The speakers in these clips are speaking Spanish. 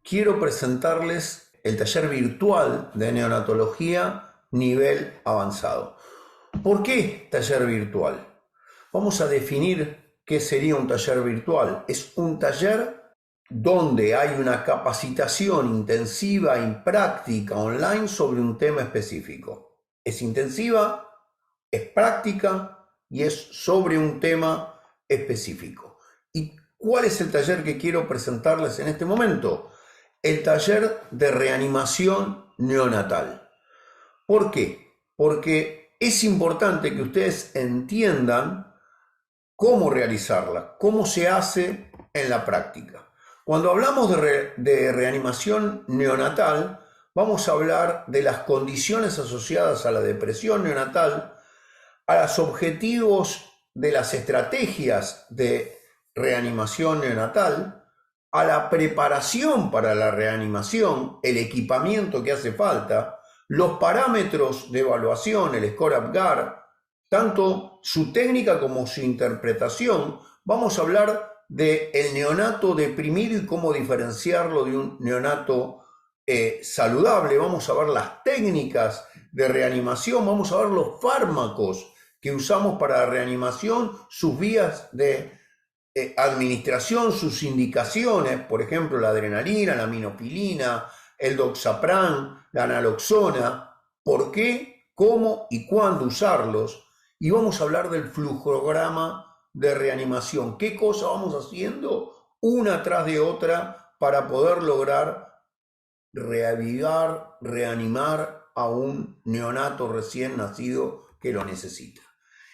quiero presentarles el taller virtual de neonatología nivel avanzado. ¿Por qué taller virtual? Vamos a definir qué sería un taller virtual. Es un taller donde hay una capacitación intensiva y práctica online sobre un tema específico. Es intensiva, es práctica y es sobre un tema específico. ¿Y cuál es el taller que quiero presentarles en este momento? El taller de reanimación neonatal. ¿Por qué? Porque es importante que ustedes entiendan cómo realizarla, cómo se hace en la práctica. Cuando hablamos de reanimación neonatal, vamos a hablar de las condiciones asociadas a la depresión neonatal, a los objetivos de las estrategias de reanimación neonatal, a la preparación para la reanimación, el equipamiento que hace falta, los parámetros de evaluación, el score Apgar, tanto su técnica como su interpretación. Vamos a hablar del neonato deprimido y cómo diferenciarlo de un neonato saludable. Vamos a ver las técnicas de reanimación, vamos a ver los fármacos que usamos para la reanimación, sus vías de administración, sus indicaciones, por ejemplo, la adrenalina, la aminofilina, el doxapran, la naloxona, por qué, cómo y cuándo usarlos. Y vamos a hablar del flujograma de reanimación. ¿Qué cosa vamos haciendo una tras de otra para poder lograr reavivar, reanimar a un neonato recién nacido que lo necesita?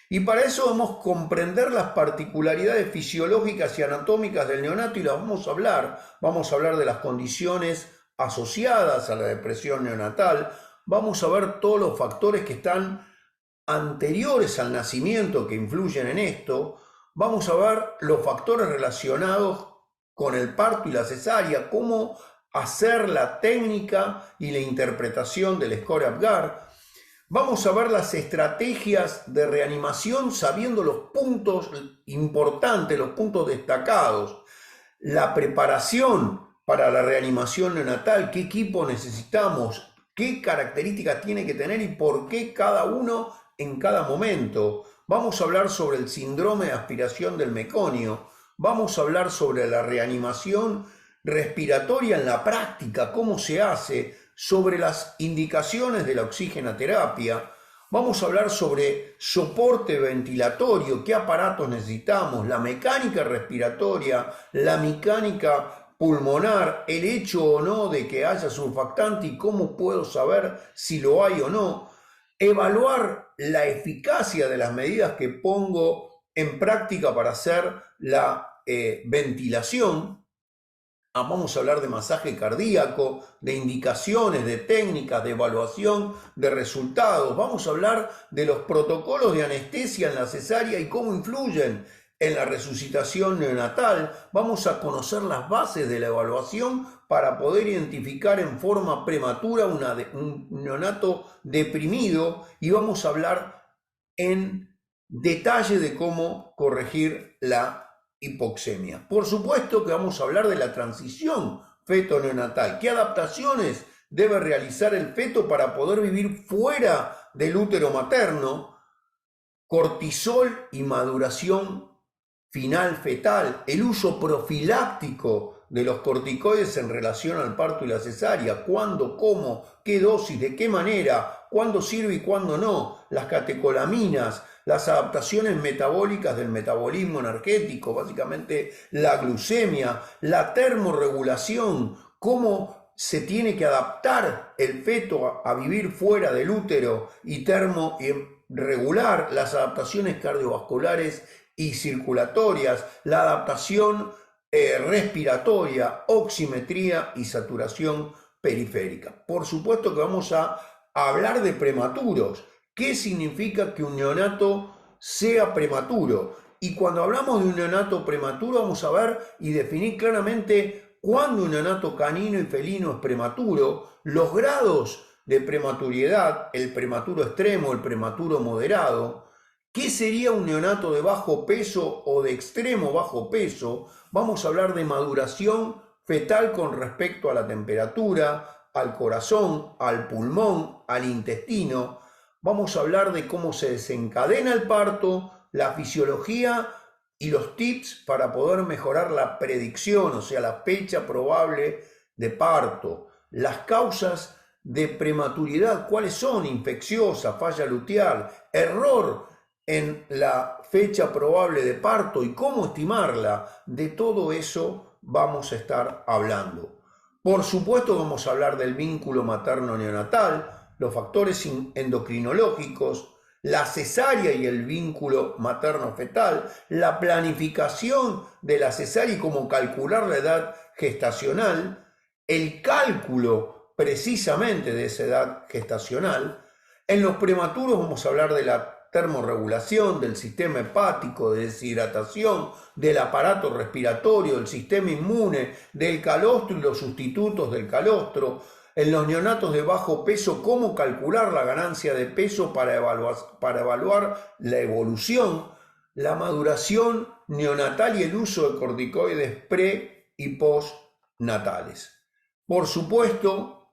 Y para eso vamos a comprender las particularidades fisiológicas y anatómicas del neonato y las vamos a hablar. Vamos a hablar de las condiciones asociadas a la depresión neonatal. Vamos a ver todos los factores que están anteriores al nacimiento que influyen en esto. Vamos a ver los factores relacionados con el parto y la cesárea, cómo hacer la técnica y la interpretación del score Apgar. Vamos a ver las estrategias de reanimación sabiendo los puntos importantes, los puntos destacados, la preparación para la reanimación neonatal, qué equipo necesitamos, qué características tiene que tener y por qué cada uno en cada momento. Vamos a hablar sobre el síndrome de aspiración del meconio, vamos a hablar sobre la reanimación respiratoria en la práctica, cómo se hace, sobre las indicaciones de la oxigenoterapia. Vamos a hablar sobre soporte ventilatorio, qué aparatos necesitamos, la mecánica respiratoria, la mecánica pulmonar, el hecho o no de que haya surfactante y cómo puedo saber si lo hay o no, evaluar la eficacia de las medidas que pongo en práctica para hacer la ventilación. Vamos a hablar de masaje cardíaco, de indicaciones, de técnicas, de evaluación de resultados. Vamos a hablar de los protocolos de anestesia en la cesárea y cómo influyen en la resucitación neonatal. Vamos a conocer las bases de la evaluación para poder identificar en forma prematura un neonato deprimido y vamos a hablar en detalle de cómo corregir la hipoxemia. Por supuesto que vamos a hablar de la transición feto-neonatal. ¿Qué adaptaciones debe realizar el feto para poder vivir fuera del útero materno? Cortisol y maduración final fetal, el uso profiláctico de los corticoides en relación al parto y la cesárea, cuándo, cómo, qué dosis, de qué manera, cuándo sirve y cuándo no, las catecolaminas, las adaptaciones metabólicas del metabolismo energético, básicamente la glucemia, la termorregulación, cómo se tiene que adaptar el feto a vivir fuera del útero y termorregular, las adaptaciones cardiovasculares y circulatorias, la adaptación respiratoria, oximetría y saturación periférica. Por supuesto que vamos a hablar de prematuros. ¿Qué significa que un neonato sea prematuro? Y cuando hablamos de un neonato prematuro vamos a ver y definir claramente cuándo un neonato canino y felino es prematuro, los grados de prematuridad, el prematuro extremo, el prematuro moderado. ¿Qué sería un neonato de bajo peso o de extremo bajo peso? Vamos a hablar de maduración fetal con respecto a la temperatura, al corazón, al pulmón, al intestino. Vamos a hablar de cómo se desencadena el parto, la fisiología y los tips para poder mejorar la predicción, o sea, la fecha probable de parto, las causas de prematuridad, cuáles son: infecciosa, falla luteal, error en la fecha probable de parto y cómo estimarla. De todo eso vamos a estar hablando. Por supuesto vamos a hablar del vínculo materno-neonatal, los factores endocrinológicos, la cesárea y el vínculo materno-fetal, la planificación de la cesárea y cómo calcular la edad gestacional, el cálculo precisamente de esa edad gestacional. En los prematuros vamos a hablar de la termorregulación, del sistema hepático, de deshidratación, del aparato respiratorio, del sistema inmune, del calostro y los sustitutos del calostro. En los neonatos de bajo peso, cómo calcular la ganancia de peso para evaluar la evolución, la maduración neonatal y el uso de corticoides pre y postnatales. Por supuesto,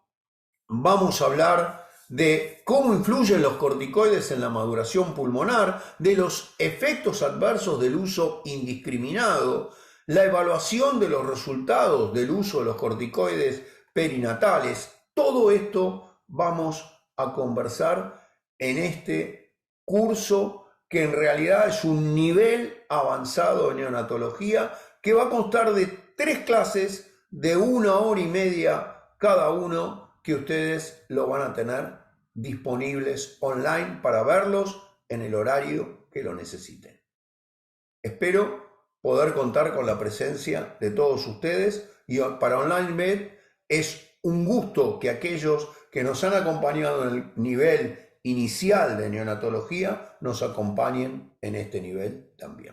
vamos a hablar de cómo influyen los corticoides en la maduración pulmonar, de los efectos adversos del uso indiscriminado, la evaluación de los resultados del uso de los corticoides perinatales. Todo esto vamos a conversar en este curso, que en realidad es un nivel avanzado de neonatología, que va a constar de 3 clases de 1 hora y media cada uno, que ustedes lo van a tener disponibles online para verlos en el horario que lo necesiten. Espero poder contar con la presencia de todos ustedes, y para OnlineMed es un gusto que aquellos que nos han acompañado en el nivel inicial de neonatología nos acompañen en este nivel también.